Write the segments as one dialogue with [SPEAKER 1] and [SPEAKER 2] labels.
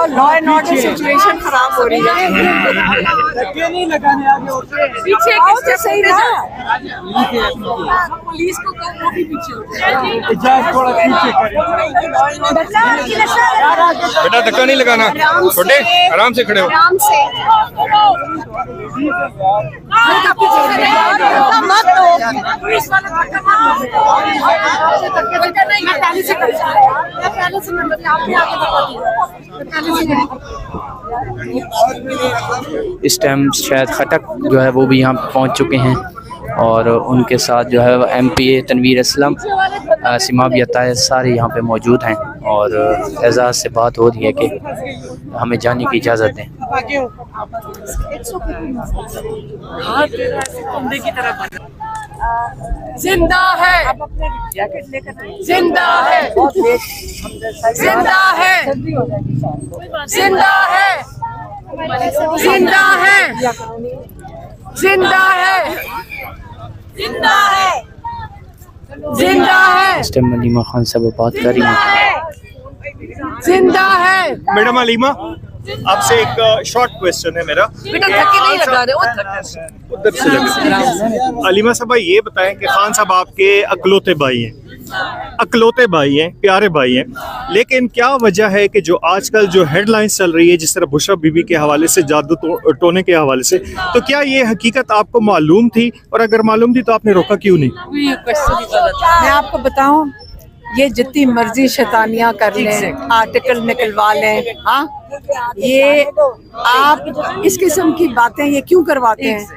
[SPEAKER 1] Law and order situation खराब हो रही है।
[SPEAKER 2] धक्के नहीं लगाने आगे होते
[SPEAKER 1] पीछे किससे सही ना, पुलिस को कहो वो भी पीछे होते हैं।
[SPEAKER 2] इजाज़त थोड़ा पीछे करें।
[SPEAKER 3] बेटा धक्का नहीं लगाना, छोटे आराम से खड़े हो।
[SPEAKER 1] आराम से मत दो, पुलिस वाला धक्का मत दो। नहीं, मैं पहले से कर रहा हूं, मैं पहले से नंबर आपने आगे बता दिया, पहले से।
[SPEAKER 4] इस टाइम शायद खटक जो है वो भी यहाँ पहुँच चुके हैं और उनके साथ जो है MPA तनवीर असलम, सिमाबिया ताहिर सारे यहाँ पे मौजूद हैं और एजाज़ से बात हो रही है कि हमें जाने की इजाज़त दें।
[SPEAKER 1] जिंदा है, जिंदा है, जिंदा है, जिंदा है, जिंदा है, जिंदा है, जिंदा है, जिंदा है।
[SPEAKER 4] इस टाइम अलीमा खान साहब बात कर रही हैं।
[SPEAKER 1] जिंदा है।
[SPEAKER 3] मैडम अलीमा, आपसे एक शॉर्ट क्वेश्चन है मेरा।
[SPEAKER 1] बेटा धक्के नहीं लगा रहे,
[SPEAKER 3] उधर से लगे। अलीमा साहब ये बताएं कि खान साहब आपके अकलौते भाई हैं, अकलौते भाई हैं, प्यारे भाई हैं, लेकिन क्या वजह है कि जो आजकल जो हेडलाइंस चल रही है जिस तरह बुशरा बीबी के हवाले से, जादू टोने के हवाले से, तो क्या ये हकीकत आपको मालूम थी, और अगर मालूम थी तो आपने रोका क्यों नहीं?
[SPEAKER 1] मैं आपको बताऊं, ये जितनी मर्जी शैतानियां कर लें, आर्टिकल निकलवा लें, हाँ, ये आप इस किस्म की बातें ये क्यों करवाते हैं?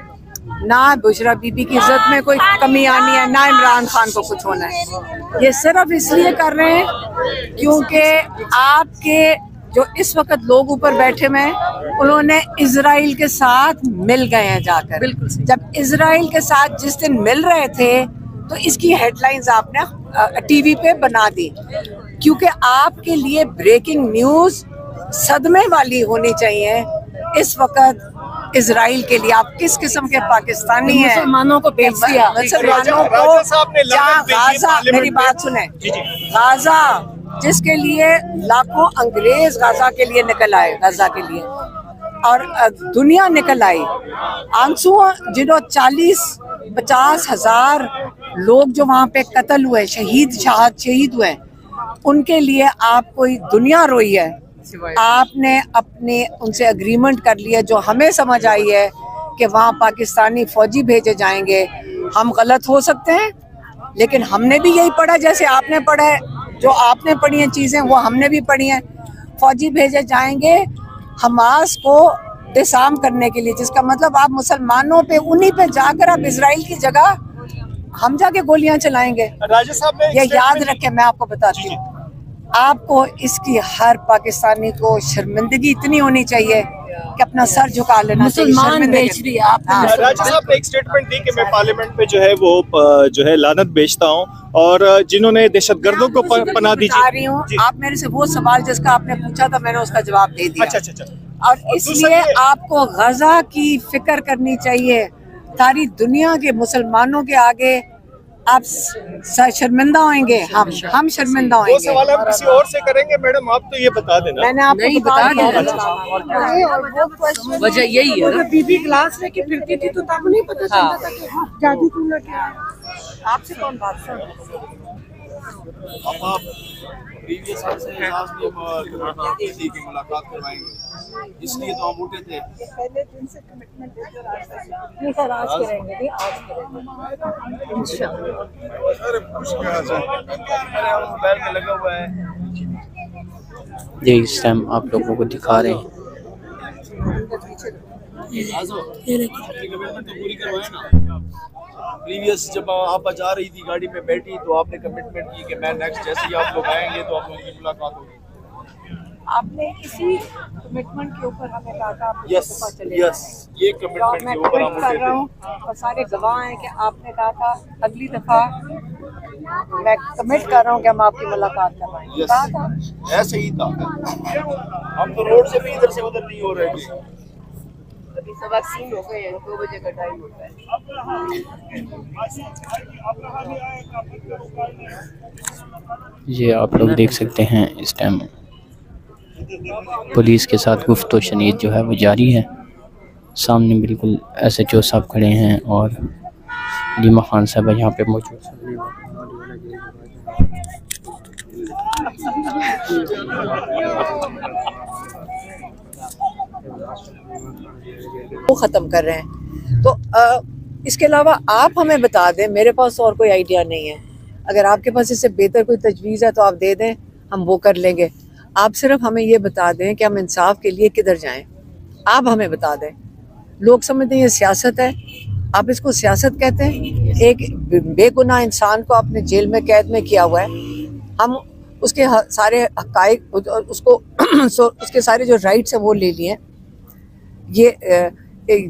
[SPEAKER 1] ना बुशरा बीबी की इज्जत में कोई कमी आनी है, ना इमरान खान को कुछ होना है। ये सिर्फ इसलिए कर रहे हैं क्योंकि आपके जो इस वक्त लोग ऊपर बैठे हुए हैं, उन्होंने इजराइल के साथ मिल गए हैं जाकर। बिल्कुल। जब इजराइल के साथ जिस दिन मिल रहे थे तो इसकी हेडलाइंस आपने टीवी पे बना दी, क्योंकि आपके लिए ब्रेकिंग न्यूज सदमे वाली होनी चाहिए। इस वक्त इजराइल के लिए आप किस किस्म के पाकिस्तानी हैं? मुसलमानों को बेच दिया, मुसलमानों को जहाँ गाजा, मेरी बात सुने, गाजा जिसके लिए लाखों अंग्रेज गाजा के लिए निकल आए, गाजा के लिए, और दुनिया निकल आई। आंसू जिन्हों 40-50 हजार लोग जो वहाँ पे कत्ल हुए, शहीद हुए, उनके लिए आप कोई दुनिया रोई है। आपने अपने उनसे एग्रीमेंट कर लिया, जो हमें समझ आई है कि वहाँ पाकिस्तानी फौजी भेजे जाएंगे। हम गलत हो सकते हैं, लेकिन हमने भी यही पढ़ा जैसे आपने पढ़ा है, जो आपने पढ़ी हैं चीज़ें वो हमने भी पढ़ी हैं। फौजी भेजे जाएंगे हमास को डिसार्म करने के लिए, जिसका मतलब आप मुसलमानों पे, उन्हीं पे जाकर आप इजराइल की जगह हम जाके गोलियां चलाएंगे।
[SPEAKER 3] राजा साहब ने
[SPEAKER 1] ये याद रखें, मैं आपको बताती हूँ, आपको इसकी हर पाकिस्तानी को शर्मिंदगी इतनी होनी चाहिए कि अपना सर झुका लेना चाहिए।
[SPEAKER 2] मुसलमान बेच रही है आप।
[SPEAKER 3] राजा साहब ने एक स्टेटमेंट दी कि मैं पार्लियामेंट पे जो है वो जो है लानत बेचता हूँ, और जिन्होंने दहशतगर्दों को पनाह दी।
[SPEAKER 1] आप मेरे से वो सवाल जिसका आपने पूछा था, मैंने उसका जवाब दे दिया।
[SPEAKER 3] अच्छा।
[SPEAKER 1] और इसलिए आपको गजा की फिक्र करनी चाहिए। सारी दुनिया के मुसलमानों के आगे आप शर्मिंदा होंगे, हम शर्मिंदा होंगे।
[SPEAKER 3] वो सवाल हम किसी और से करेंगे मैडम, आप तो ये बता देना।
[SPEAKER 1] मैंने आपको बता दिया।
[SPEAKER 2] वजह यही है ना,
[SPEAKER 1] बीबी क्लास लेके फिरती थी तो तब नहीं पता चलता था कि जादू टूना क्या है। आपसे कौन बात कर?
[SPEAKER 5] आप प्रीवियस से एजाज ने किसी की मुलाकात करवाएंगे, इसलिए तो हम उठे थे।
[SPEAKER 1] पहले दिन से कमिटमेंट देकर नहीं सर, आज करेंगे, नहीं आज करेंगे इंशाल्लाह।
[SPEAKER 5] अरे कुछ क्या है, अरे हम मोबाइल में लगा हुआ है।
[SPEAKER 4] ये इस टाइम आप लोगों को दिखा रहे हैं।
[SPEAKER 5] अपनी कमिटमेंट तो पूरी करवाए ना। प्रीवियस जब आप जा रही थी गाड़ी में बैठी तो आपने कमिटमेंट की कि मैं नेक्स्ट जैसे ही आप लोग आएंगे तो आप लोगों की मुलाकात होगी।
[SPEAKER 1] आपने इसी कमिटमेंट के ऊपर हमें कहा था,
[SPEAKER 5] यस ये कमिटमेंट के ऊपर हम
[SPEAKER 1] कर रहा हूँ और सारे गवाह हैं कि आपने कहा था अगली दफा मैं कमिट कर रहा हूँ कि हम आपकी मुलाकात करवाएंगे। कहा था,
[SPEAKER 5] ऐसे ही था। हम तो रोड से भी इधर से उधर नहीं हो रहे थे।
[SPEAKER 1] अभी 3:15 हो गए हैं, 2 बजे का टाइम होता है।
[SPEAKER 4] ये आप लोग देख सकते हैं इस टाइम पुलिस के साथ गुफ्तो शनीद जो है वो जारी है। सामने बिल्कुल SHO साहब खड़े हैं और लीमा खान साहब यहाँ पे मौजूद हैं।
[SPEAKER 1] वो ख़त्म कर रहे हैं। तो इसके अलावा आप हमें बता दें, मेरे पास और कोई आइडिया नहीं है। अगर आपके पास इससे बेहतर कोई तजवीज़ है तो आप दे दें, हम वो कर लेंगे। आप सिर्फ हमें ये बता दें कि हम इंसाफ के लिए किधर जाएं। आप हमें बता दें। लोग समझते हैं ये सियासत है, आप इसको सियासत कहते हैं। एक बेगुनाह इंसान को आपने जेल में कैद में किया हुआ है, हम उसके सारे हक़ाइक़ उसको उसके सारे जो राइट्स हैं वो ले लिए। ये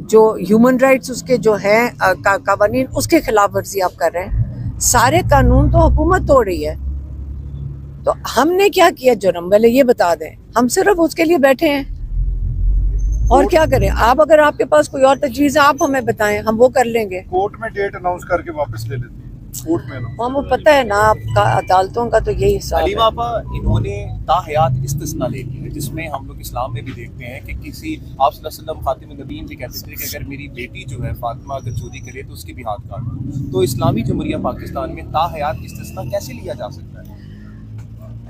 [SPEAKER 1] जो ह्यूमन राइट्स उसके जो हैं कानून, उसके खिलाफ वर्जी आप कर रहे हैं। सारे कानून तो हुकूमत तोड़ रही है, तो हमने क्या किया जुर्म? पहले ये बता दें। हम सिर्फ उसके लिए बैठे हैं और क्या करें? आप अगर आपके पास कोई और तजवीज़ है आप हमें बताएं, हम वो कर लेंगे।
[SPEAKER 5] कोर्ट में डेट अनाउंस करके वापस ले लेते हैं कोर्ट में ना।
[SPEAKER 1] हमें पता है ना आपका अदालतों का तो यही हिसाब है।
[SPEAKER 6] अलीमा आपा, इन्होंने ताहयात इस्तिस्ना ले ली है, जिसमें हम लोग इस्लाम में भी देखते हैं कि किसी आप सल्लल्लाहु अलैहि वसल्लम खातिमुन नबीय्यीन भी कहते थे कि अगर मेरी बेटी जो है फातिमा अगर चोरी करे तो उसके भी हाथ काट दो। तो इस्लामी जमहूरिया पाकिस्तान में ताहयात इस्तिस्ना कैसे लिया जा सकता है?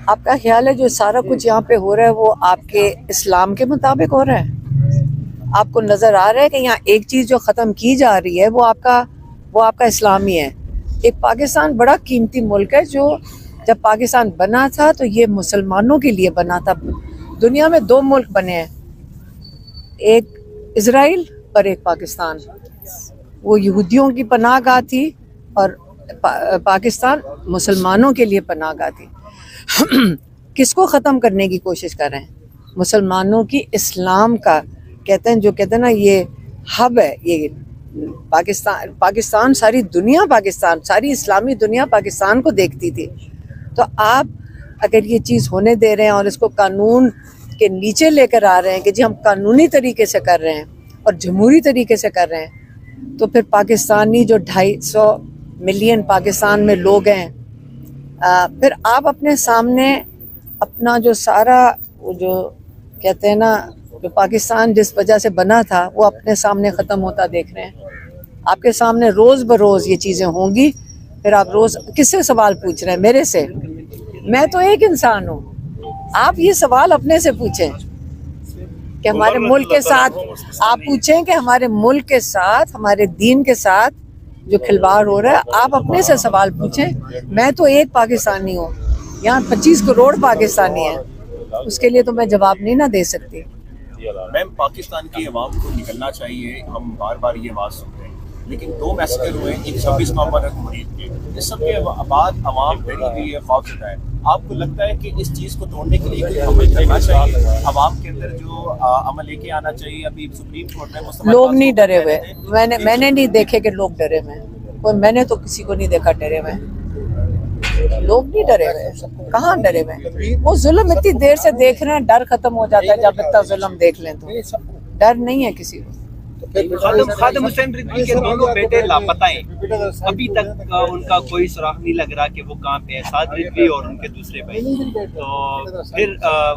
[SPEAKER 1] आपका ख्याल है जो सारा कुछ यहाँ पे हो रहा है वो आपके इस्लाम के मुताबिक हो रहा है? आपको नज़र आ रहा है कि यहाँ एक चीज़ जो ख़त्म की जा रही है वो आपका इस्लामी है। एक पाकिस्तान बड़ा कीमती मुल्क है, जो जब पाकिस्तान बना था तो ये मुसलमानों के लिए बना था। दुनिया में 2 मुल्क बने हैं, एक इज़राइल और एक पाकिस्तान। वो यहूदियों की पनाहगाह थी और पाकिस्तान मुसलमानों के लिए पनाहगाह थी। किसको ख़त्म करने की कोशिश कर रहे हैं? मुसलमानों की इस्लाम का कहते हैं ना ये हब है। ये पाकिस्तान सारी दुनिया, पाकिस्तान सारी इस्लामी दुनिया पाकिस्तान को देखती थी। तो आप अगर ये चीज़ होने दे रहे हैं और इसको कानून के नीचे लेकर आ रहे हैं कि जी हम कानूनी तरीके से कर रहे हैं और जमहूरी तरीके से कर रहे हैं, तो फिर पाकिस्तानी जो 250 मिलियन पाकिस्तान में लोग हैं, फिर आप अपने सामने अपना जो सारा वो जो कहते हैं ना जो पाकिस्तान जिस वजह से बना था वो अपने सामने ख़त्म होता देख रहे हैं। आपके सामने रोज़ बरोज़ ये चीज़ें होंगी, फिर आप रोज़ किससे सवाल पूछ रहे हैं? मेरे से। मैं तो एक इंसान हूँ। आप ये सवाल अपने से पूछें कि हमारे मुल्क के साथ, आप पूछें कि हमारे मुल्क के साथ, हमारे दीन के साथ जो खिलवाड़ हो रहा है, आप अपने से सवाल पूछें। मैं तो एक पाकिस्तानी हूँ, यहाँ 25 करोड़ पाकिस्तानी हैं, उसके लिए तो मैं जवाब नहीं ना दे सकती।
[SPEAKER 6] मैम, पाकिस्तान की अवाम को निकलना चाहिए, हम बार बार ये बात सुनते हैं, लेकिन 2 मैसेकर हुए, एक 26 नवंबर मरीज के, इस सब के बाद अवाम डरी हुई है, खौफजदा है। आपको लगता है कि इस चीज़ को तोड़ने के लिए कोई अमल करना चाहिए? अवाम के अंदर जो अमल लेके आना चाहिए? अभी सुप्रीम कोर्ट में
[SPEAKER 1] लोग नहीं डरे हुए, मैंने नहीं देखे कि लोग डरे हुए, और मैंने तो किसी को नहीं देखा डरे हुए। लोग नहीं डरे हुए, कहाँ डरे हुए? वो जुल्म इतनी देर से देख रहे हैं, डर खत्म हो जाता है जब इतना जुल्म देख लें तो। डर नहीं है किसी को।
[SPEAKER 7] खादिम हुसैन रिजवी के दोनों बेटे लापता हैं, अभी तक उनका कोई सुराग नहीं लग रहा कि वो कहाँ पे है, साद रिजवी और उनके दूसरे भाई। तो फिर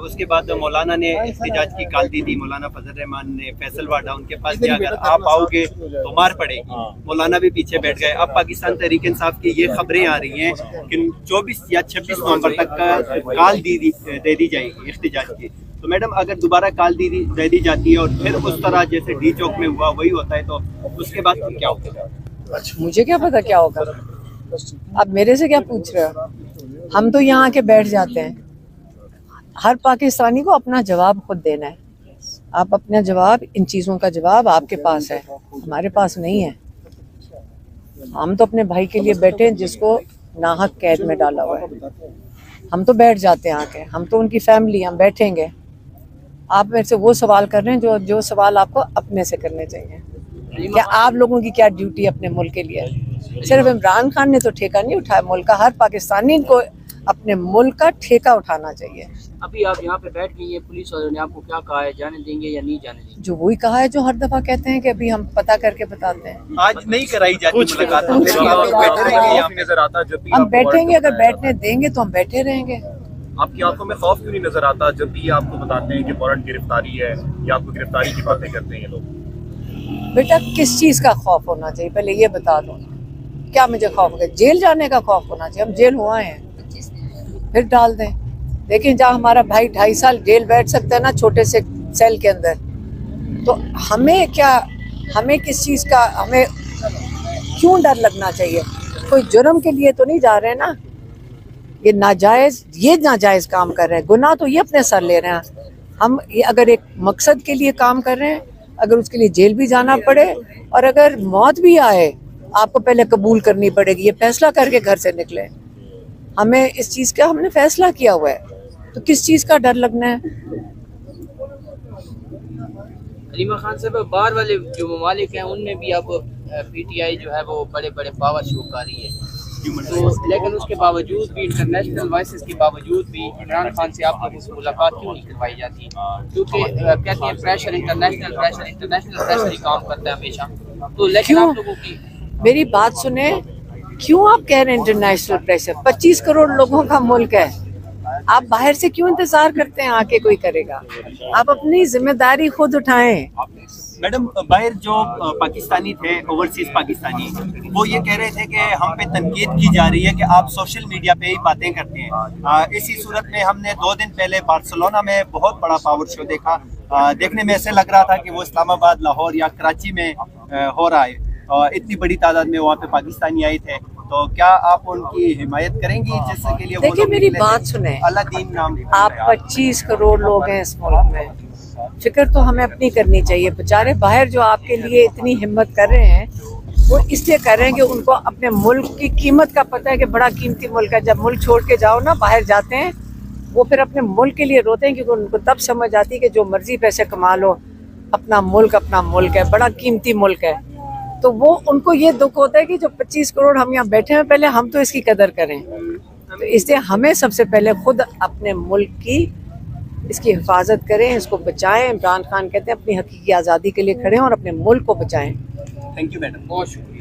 [SPEAKER 7] उसके बाद मौलाना ने एहतिजाज की कॉल दी थी, मौलाना फजल रहमान ने फैसल वाडा उनके पास गया, अगर आप आओगे तो मार पड़ेगी। मौलाना भी पीछे बैठ गए। अब पाकिस्तान तहरीक इंसाफ की ये खबरें आ रही हैं कि 24 या 26 नवंबर तक का कॉल दे दी जाएगी एहतिजाज की। तो मैडम, अगर दोबारा कॉल दे दी जाती है और फिर उस तरह जैसे डी चौक में हुआ वही होता है, तो उसके बाद फिर क्या होगा?
[SPEAKER 1] मुझे क्या पता क्या होगा? आप मेरे से क्या पूछ रहे हो? हम तो यहाँ आके बैठ जाते हैं। हर पाकिस्तानी को अपना जवाब खुद देना है। आप अपना जवाब, इन चीज़ों का जवाब आपके पास है, हमारे पास नहीं है। हम तो अपने भाई के लिए बैठे हैं जिसको नाहक कैद में डाला हुआ है। हम तो बैठ जाते हैं आके, हम तो उनकी फैमिली, हम बैठेंगे। आप मेरे से वो सवाल कर रहे हैं जो सवाल आपको अपने से करने चाहिए। क्या आप लोगों की क्या ड्यूटी अपने मुल्क के लिए? सिर्फ इमरान खान ने तो ठेका नहीं उठाया मुल्क का, हर पाकिस्तानी को अपने मुल्क का ठेका उठाना चाहिए।
[SPEAKER 2] अभी आप यहाँ पे बैठ गई है, पुलिस वालों ने आपको क्या कहा है, जाने देंगे या नहीं जाने देंगे?
[SPEAKER 1] जो वही कहा है जो हर दफा कहते हैं कि अभी हम पता करके बताते हैं।
[SPEAKER 7] आज नहीं कराई जाती मुलाकात,
[SPEAKER 1] हम बैठेंगे, अगर बैठने देंगे तो हम बैठे रहेंगे।
[SPEAKER 6] आपकी आंखों में खौफ क्यों नहीं नजर आता जब भी आपको बताते हैं कि फौरन गिरफ्तारी है या आपको गिरफ्तारी की बातें करते हैं ये लोग?
[SPEAKER 1] बेटा किस चीज़ का खौफ होना चाहिए पहले ये बता दो। क्या मुझे खौफ होगा? जेल जाने का खौफ होना चाहिए। हम जेल हुआ हैं, फिर डाल दें। लेकिन जहाँ हमारा भाई 2.5 साल जेल बैठ सकता है ना छोटे से सेल के अंदर, तो हमें क्या, हमें किस चीज़ का, हमें क्यों डर लगना चाहिए? कोई जुर्म के लिए तो नहीं जा रहे हैं ना। ये नाजायज़ काम कर रहे हैं, गुनाह तो ये अपने सर ले रहे हैं। हम ये अगर एक मकसद के लिए काम कर रहे हैं, अगर उसके लिए जेल भी जाना पड़े और अगर मौत भी आए, आपको पहले कबूल करनी पड़ेगी। ये फैसला करके घर से निकले। हमें इस चीज़ का हमने फैसला किया हुआ है, तो किस चीज़ का डर लगना है?
[SPEAKER 2] अलीमा खान साहब, बाहर वाले जो ममालिक हैं उनमें भी अब पीटीआई जो है वो बड़े बड़े पावर शो कर रही है, तो लेकिन उसके बावजूद भी, इंटरनेशनल वॉइसेस के बावजूद भी इमरान खान से आप लोगों से मुलाकात क्यों नहीं करवाई जाती? क्योंकि कहते हैं प्रेशर, इंटरनेशनल प्रेशर ही काम करता है हमेशा। तो लेकिन आप लोगों की
[SPEAKER 1] मेरी बात सुने, क्यों आप कह रहे हैं इंटरनेशनल प्रेशर? 25 करोड़ लोगों का मुल्क है, आप बाहर से क्यों इंतजार करते हैं आके कोई करेगा? आप अपनी जिम्मेदारी खुद उठाएं।
[SPEAKER 7] मैडम, बाहर जो पाकिस्तानी थे, ओवरसीज पाकिस्तानी, वो ये कह रहे थे कि हम पे तनकीद की जा रही है कि आप सोशल मीडिया पे ही बातें करते हैं। इसी सूरत में हमने 2 दिन पहले बार्सिलोना में बहुत बड़ा पावर शो देखा। देखने में ऐसे लग रहा था कि वो इस्लामाबाद, लाहौर या कराची में हो रहा है। इतनी बड़ी तादाद में वहाँ पे पाकिस्तानी आए थे, तो क्या आप उनकी हिमायत करेंगी जिसके लिए?
[SPEAKER 1] देखिए मेरी बात सुने,
[SPEAKER 7] अलादीन नाम,
[SPEAKER 1] आप 25 करोड़ लोग हैं इस मुल्क में, फिक्र तो हमें अपनी करनी चाहिए। बेचारे बाहर जो आपके लिए इतनी हिम्मत कर रहे हैं, वो इसलिए कर रहे हैं कि उनको अपने मुल्क की कीमत का पता है कि बड़ा कीमती मुल्क है। जब मुल्क छोड़ के जाओ ना, बाहर जाते हैं, वो फिर अपने मुल्क के लिए रोते हैं, क्योंकि उनको तब समझ आती है कि जो मर्जी पैसे कमा लो, अपना मुल्क है, बड़ा कीमती मुल्क है। तो वो उनको ये दुख होता है कि जो 25 करोड़ हम यहाँ बैठे हैं, पहले हम तो इसकी कदर करें। तो इसलिए हमें सबसे पहले खुद अपने मुल्क की इसकी हिफाजत करें, इसको बचाएं। इमरान खान कहते हैं अपनी हकीकी आज़ादी के लिए खड़े हों और अपने मुल्क को बचाएं।
[SPEAKER 7] थैंक यू मैडम,
[SPEAKER 2] बहुत शुक्रिया।